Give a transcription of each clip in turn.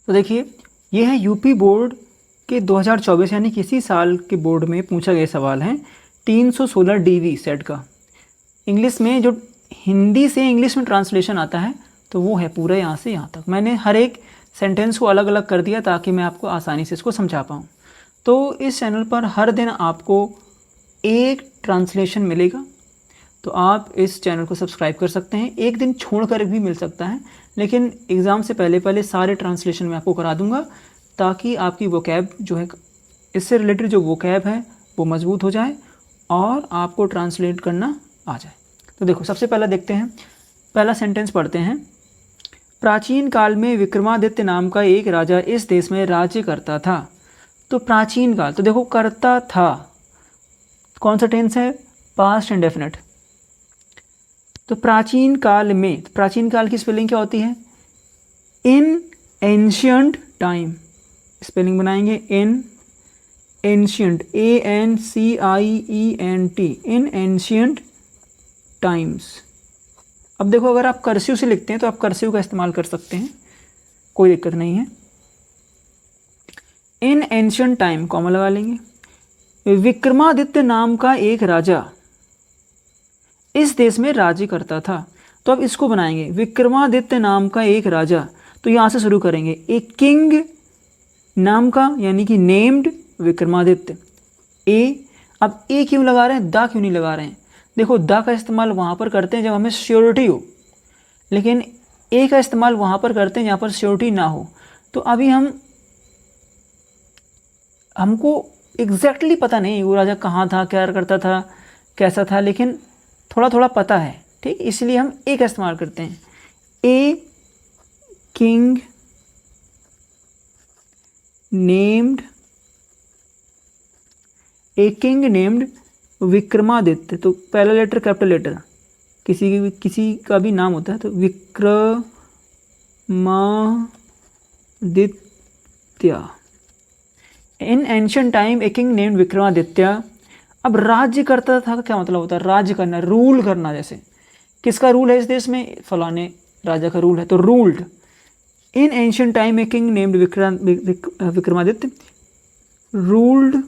तो देखिए, ये है यूपी बोर्ड के 2024 यानी किसी साल के बोर्ड में पूछा गया सवाल है 316 डीवी सेट का। इंग्लिश में जो हिंदी से इंग्लिश में ट्रांसलेशन आता है तो वो है पूरा यहाँ से यहाँ तक। मैंने हर एक सेंटेंस को अलग अलग कर दिया ताकि मैं आपको आसानी से इसको समझा पाऊँ। तो इस चैनल पर हर दिन आपको एक ट्रांसलेशन मिलेगा, तो आप इस चैनल को सब्सक्राइब कर सकते हैं। एक दिन छोड़कर भी मिल सकता है, लेकिन एग्ज़ाम से पहले पहले सारे ट्रांसलेशन मैं आपको करा दूंगा ताकि आपकी वोकैब जो है, इससे रिलेटेड जो वोकैब है वो मजबूत हो जाए और आपको ट्रांसलेट करना आ जाए। तो देखो, सबसे पहला देखते हैं, पहला सेंटेंस पढ़ते हैं। प्राचीन काल में विक्रमादित्य नाम का एक राजा इस देश में राज्य करता था। तो प्राचीन काल, तो देखो करता था, कौन सा टेंस है? Past indefinite. तो प्राचीन काल में, प्राचीन काल की स्पेलिंग क्या होती है? इन एंशियंट टाइम, स्पेलिंग बनाएंगे in ancient, ANCIENT, in ancient times. अब देखो, अगर आप कर्सिव से लिखते हैं तो आप कर्सिव का इस्तेमाल कर सकते हैं, कोई दिक्कत नहीं है। इन एंशियंट टाइम कॉमा लगा लेंगे। विक्रमादित्य नाम का एक राजा इस देश में राज्य करता था। तो अब इसको बनाएंगे, विक्रमादित्य नाम का एक राजा, तो यहाँ से शुरू करेंगे। एक किंग नाम का, यानी कि नेम्ड विक्रमादित्य। अब ए क्यों लगा रहे हैं, दा क्यों नहीं लगा रहे हैं? देखो, दा का इस्तेमाल वहाँ पर करते हैं जब हमें श्योरिटी हो, लेकिन ए का इस्तेमाल वहाँ पर करते हैं जहाँ पर श्योरिटी ना हो। तो अभी हमको एग्जैक्टली पता नहीं वो राजा कहाँ था, क्या करता था, कैसा था, लेकिन थोड़ा थोड़ा पता है, ठीक, इसलिए हम ए का इस्तेमाल करते हैं। A king named, a king named Vikramaditya, तो पहला लेटर कैपिटल लेटर, किसी का भी नाम होता है, तो Vikramaditya. In ancient time a king named Vikramaditya. अब राज्य करता था का क्या मतलब होता है? राज्य करना, रूल करना। जैसे किसका रूल है इस देश में? फलाने राजा का रूल है, तो ruled. In ancient time a king named Vikramaditya ruled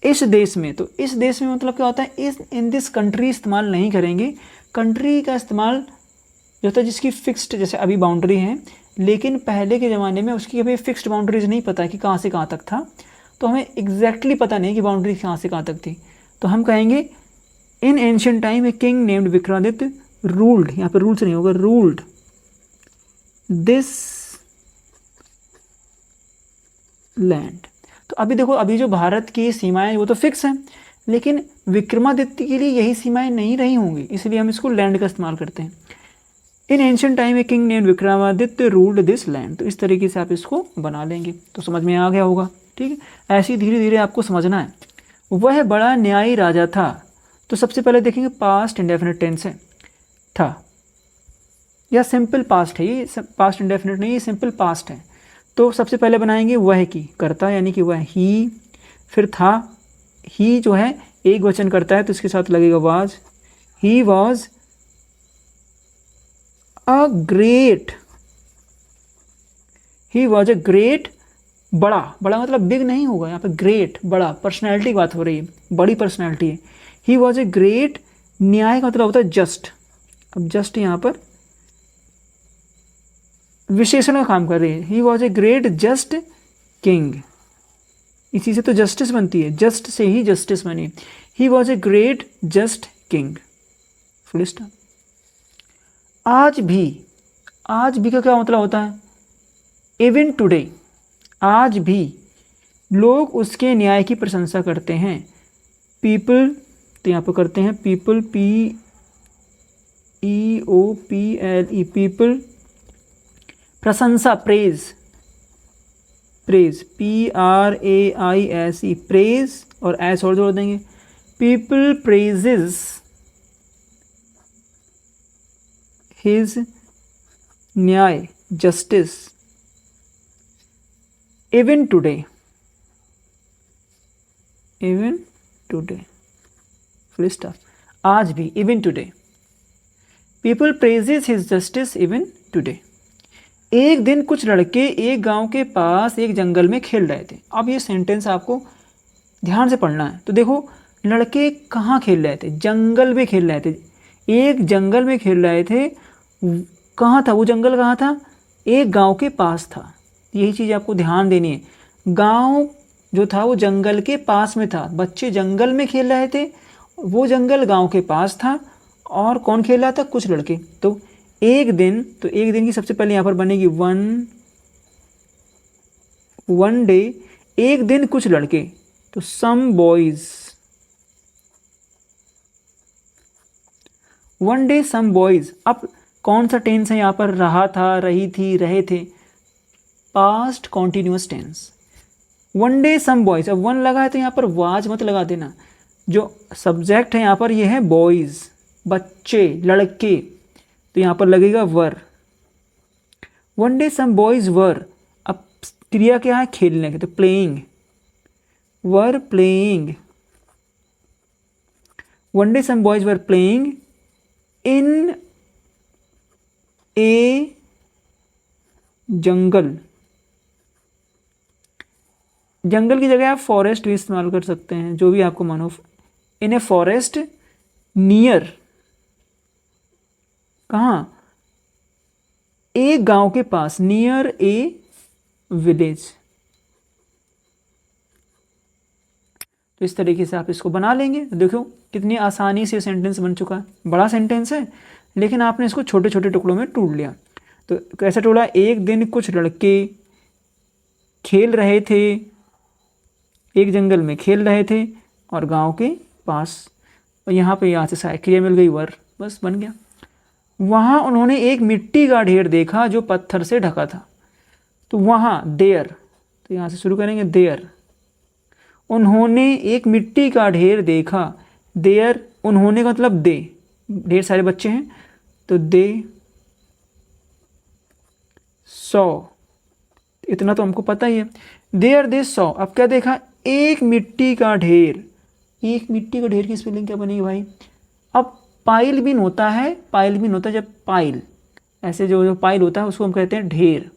इस देश में। तो इस देश में मतलब क्या होता है? इस इन दिस कंट्री इस्तेमाल नहीं करेंगे। कंट्री का इस्तेमाल जो होता है जिसकी फिक्स्ड, जैसे अभी बाउंड्री है, लेकिन पहले के ज़माने में उसकी कभी फिक्स्ड बाउंड्रीज नहीं पता कि कहाँ से कहाँ तक था, तो हमें एग्जैक्टली पता नहीं कि बाउंड्री कहाँ से कहाँ तक थी। तो हम कहेंगे in ancient time a king named Vikramaditya ruled, यहाँ पे रूल से नहीं होगा, रूल्ड दिस लैंड। तो अभी देखो, अभी जो भारत की सीमाएं वो तो फिक्स हैं, लेकिन विक्रमादित्य के लिए यही सीमाएं नहीं रही होंगी, इसलिए हम इसको लैंड का इस्तेमाल करते हैं। In ancient time a king named Vikramaditya ruled this land. तो इस तरीके से आप इसको बना लेंगे, तो समझ में आ गया होगा, ठीक है। ऐसे ही धीरे धीरे आपको समझना है। वह बड़ा न्यायी राजा था। तो सबसे पहले देखेंगे पास्ट इंडेफिनिट टेंस है, था, या सिंपल पास्ट है, ये पास्ट इंडेफिनिट नहीं, ये सिंपल पास्ट है। तो सबसे पहले बनाएंगे वह की, करता, यानी कि वह, ही, फिर था, ही जो है एक वचन करता है तो इसके साथ लगेगा was. He was a great, he was a great, बड़ा, बड़ा मतलब बिग नहीं होगा यहाँ पे, ग्रेट बड़ा, पर्सनैलिटी की बात हो रही है, बड़ी पर्सनैलिटी है। ही वॉज ए ग्रेट, न्याय का मतलब होता है जस्ट। अब जस्ट यहाँ पर विशेषण का काम कर रही है। He was a great just king, इसी से तो जस्टिस बनती है, जस्ट से ही जस्टिस बनी। He was a great just king, full stop. आज भी, आज भी का क्या मतलब होता है? इवन टुडे, आज भी लोग उसके न्याय की प्रशंसा करते हैं। पीपल, तो यहाँ पर करते हैं पीपल, PEOPLE, पीपल, प्रशंसा, प्रेज, प्रेज, PRAISE, प्रेज, और एस और जोड़ देंगे। पीपल प्रेजेस हिज न्याय, justice, even today, even today, full stop. आज भी, even today, people praises his justice even today. एक दिन कुछ लड़के एक गांव के पास एक जंगल में खेल रहे थे। अब ये सेंटेंस आपको ध्यान से पढ़ना है। तो देखो, लड़के कहाँ खेल रहे थे? जंगल में खेल रहे थे। एक जंगल में खेल रहे थे। कहाँ था वो जंगल? कहाँ था? एक गांव के पास था। यही चीज़ आपको ध्यान देनी है। गांव जो था वो जंगल के पास में था। बच्चे जंगल में खेल रहे थे, वो जंगल गांव के पास था। और कौन खेल रहा था? कुछ लड़के। तो एक दिन की सबसे पहले यहाँ पर बनेगी वन डे। एक दिन कुछ लड़के, तो some boys. One day some boys. अब कौन सा टेंस है यहाँ पर? रहा था, रही थी, रहे थे। Past continuous tense. One day some boys. अब वन लगा है तो यहाँ पर वाज मत लगा देना। जो सब्जेक्ट है यहाँ पर ये है बॉयज, बच्चे, लड़के। तो यहाँ पर लगेगा were. One day some boys were. अब क्रिया क्या है? खेलने की। तो playing, were playing. One day some boys were playing in a jungle. जंगल की जगह आप फॉरेस्ट भी इस्तेमाल कर सकते हैं, जो भी आपको मानो। इन ए फॉरेस्ट नियर, कहाँ? एक गांव के पास, नियर ए विलेज। तो इस तरीके से आप इसको बना लेंगे। देखो कितनी आसानी से सेंटेंस बन चुका है। बड़ा सेंटेंस है लेकिन आपने इसको छोटे छोटे टुकड़ों में टूट लिया। तो कैसे टूटा? एक दिन कुछ लड़के खेल रहे थे, एक जंगल में खेल रहे थे और गांव के पास। और यहाँ पे यहाँ से सहायक क्रिया मिल गई वर, बस बन गया। वहाँ उन्होंने एक मिट्टी का ढेर देखा जो पत्थर से ढका था। तो वहाँ देयर, तो यहाँ से शुरू करेंगे देयर। उन्होंने एक मिट्टी का ढेर देखा। देयर, उन्होंने का मतलब दे, ढेर सारे बच्चे हैं तो दे सॉ। इतना तो हमको पता ही है। There they saw. अब क्या देखा? एक मिट्टी का ढेर। एक मिट्टी का ढेर की स्पेलिंग क्या बनेगी भाई? अब पाइल बिन होता है, पाइल बिन होता है जब पाइल, ऐसे जो पाइल होता है उसको हम कहते हैं ढेर।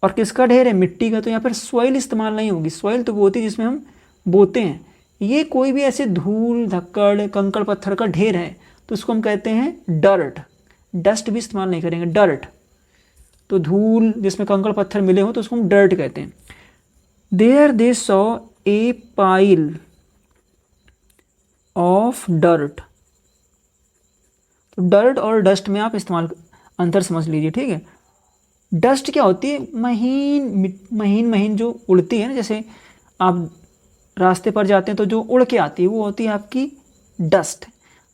और किसका ढेर है? मिट्टी का। तो यहाँ पर सॉइल इस्तेमाल नहीं होगी। सॉइल तो वो होती है जिसमें हम बोते हैं। ये कोई भी ऐसे धूल धक्कड़ कंकड़ पत्थर का ढेर है तो उसको हम कहते हैं डर्ट। डस्ट भी इस्तेमाल नहीं करेंगे, डर्ट। तो धूल जिसमें कंकड़ पत्थर मिले हो तो उसको हम डर्ट कहते हैं। There they saw a pile of dirt. तो डर्ट और डस्ट में आप इस्तेमाल अंतर समझ लीजिए, ठीक है। डस्ट क्या होती है? महीन महीन महीन जो उड़ती है ना, जैसे आप रास्ते पर जाते हैं तो जो उड़ के आती है वो होती है आपकी डस्ट।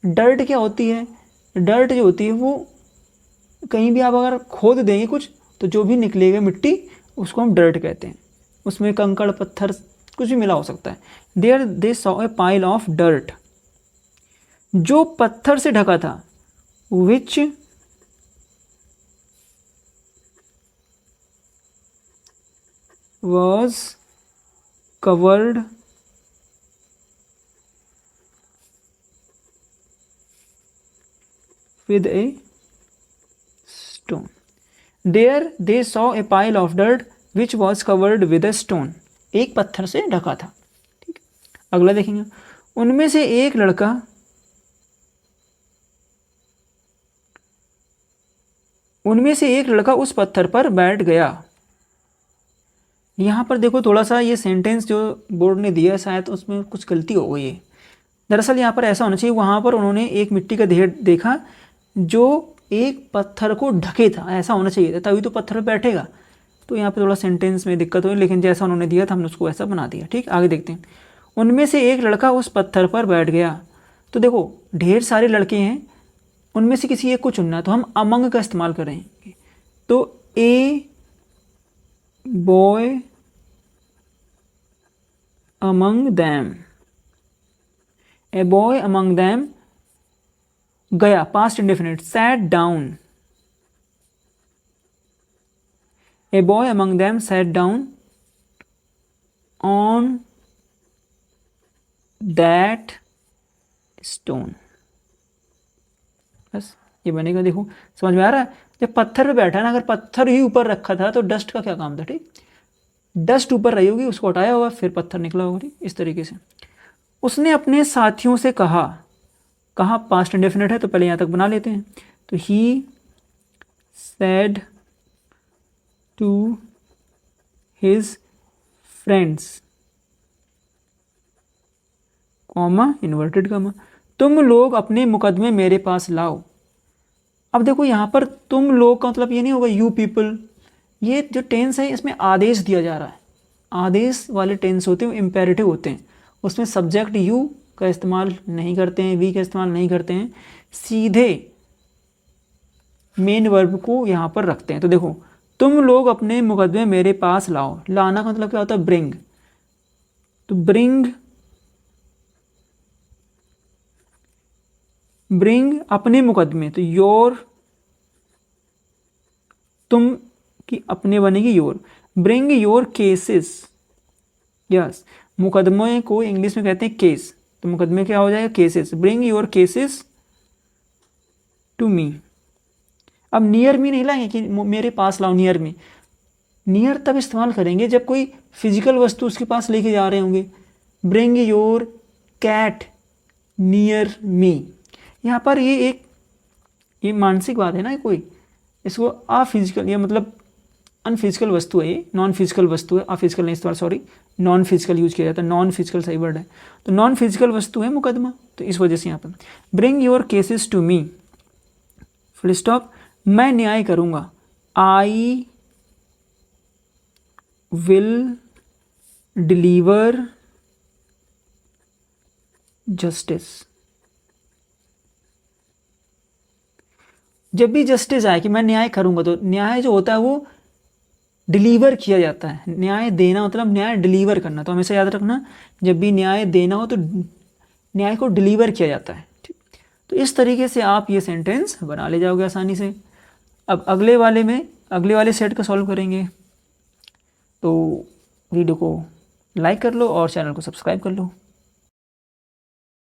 डर्ट क्या होती है? डर्ट जो होती है वो कहीं भी आप अगर खोद देंगे कुछ तो जो भी निकलेगा मिट्टी उसको हम डर्ट कहते हैं। उसमें कंकड़ पत्थर कुछ भी मिला हो सकता है। There they saw a pile of dirt, जो पत्थर से ढका था। विच was covered with a stone. There they saw a pile of dirt which was covered with a stone. एक पत्थर से ढका था। ठीक है, अगला देखेंगे। उनमें से एक लड़का उस पत्थर पर बैठ गया। यहाँ पर देखो थोड़ा सा ये सेंटेंस जो बोर्ड ने दिया शायद उसमें कुछ गलती हो गई है। दरअसल यहाँ पर ऐसा होना चाहिए, वहाँ पर उन्होंने एक मिट्टी का ढेर देखा जो एक पत्थर को ढके था, ऐसा होना चाहिए था, तभी तो पत्थर पर बैठेगा। तो यहाँ पर थोड़ा सेंटेंस में दिक्कत हुई, लेकिन जैसा उन्होंने दिया था हमने उसको वैसा बना दिया। ठीक, आगे देखते हैं। उनमें से एक लड़का उस पत्थर पर बैठ गया। तो देखो ढेर सारे लड़के हैं, उनमें से किसी एक को चुनना है तो हम अमंग का इस्तेमाल करेंगे। तो a boy among them, a boy among them गया, past indefinite, sat down, a boy among them sat down on that stone। बस ये बनेगा। देखो समझ में आ रहा है? ये पत्थर पे बैठा है ना, अगर पत्थर ही ऊपर रखा था तो डस्ट का क्या काम था, ठीक। डस्ट ऊपर रही होगी, उसको हटाया होगा, फिर पत्थर निकला होगा, ठीक। इस तरीके से उसने अपने साथियों से कहा, कहा पास्ट इंडेफिनिट है तो पहले यहाँ तक बना लेते हैं। तो he said to his friends, comma inverted comma, तुम लोग अपने मुकदमे मेरे पास लाओ। अब देखो यहाँ पर तुम लोग का मतलब ये नहीं होगा यू पीपल, ये जो टेंस है इसमें आदेश दिया जा रहा है। आदेश वाले टेंस होते हैं वो इम्पेरेटिव होते हैं, उसमें सब्जेक्ट यू का इस्तेमाल नहीं करते हैं, वी का इस्तेमाल नहीं करते हैं, सीधे मेन वर्ब को यहाँ पर रखते हैं। तो देखो तुम लोग अपने मुकदमे मेरे पास लाओ, लाना का मतलब क्या होता है, ब्रिंग। तो ब्रिंग अपने मुकदमे, तो योर, तुम की अपने बनेगी your, bring your cases, yes, मुकदमे को इंग्लिश में कहते हैं केस, तो मुकदमे क्या हो जाएगा, cases, bring your cases to me. अब नियर मी नहीं लाएंगे कि मेरे पास लाओ, नियर मी, नियर तब इस्तेमाल करेंगे जब कोई फिजिकल वस्तु उसके पास लेके जा रहे होंगे। Bring your cat near me, यहाँ पर ये मानसिक बात है ना, कोई इसको अफिजिकल, ये मतलब अनफिजिकल वस्तु है, ये नॉन फिजिकल वस्तु है, अफिजिकल नहीं इस्तेमाल, सॉरी नॉन फिजिकल यूज किया जाता है, नॉन फिजिकल सही वर्ड है, तो नॉन फिजिकल वस्तु है मुकदमा, तो इस वजह से यहाँ पर bring your cases to me, full stop, मैं न्याय करूँगा, आई विल डिलीवर जस्टिस। जब भी जस्टिस आए कि मैं न्याय करूँगा, तो न्याय जो होता है वो डिलीवर किया जाता है, न्याय देना मतलब न्याय डिलीवर करना, तो हमेशा याद रखना जब भी न्याय देना हो तो न्याय को डिलीवर किया जाता है, ठीक। तो इस तरीके से आप ये सेंटेंस बना ले जाओगे आसानी से। अब अगले वाले सेट का सॉल्व करेंगे, तो वीडियो को लाइक कर लो और चैनल को सब्सक्राइब कर लो।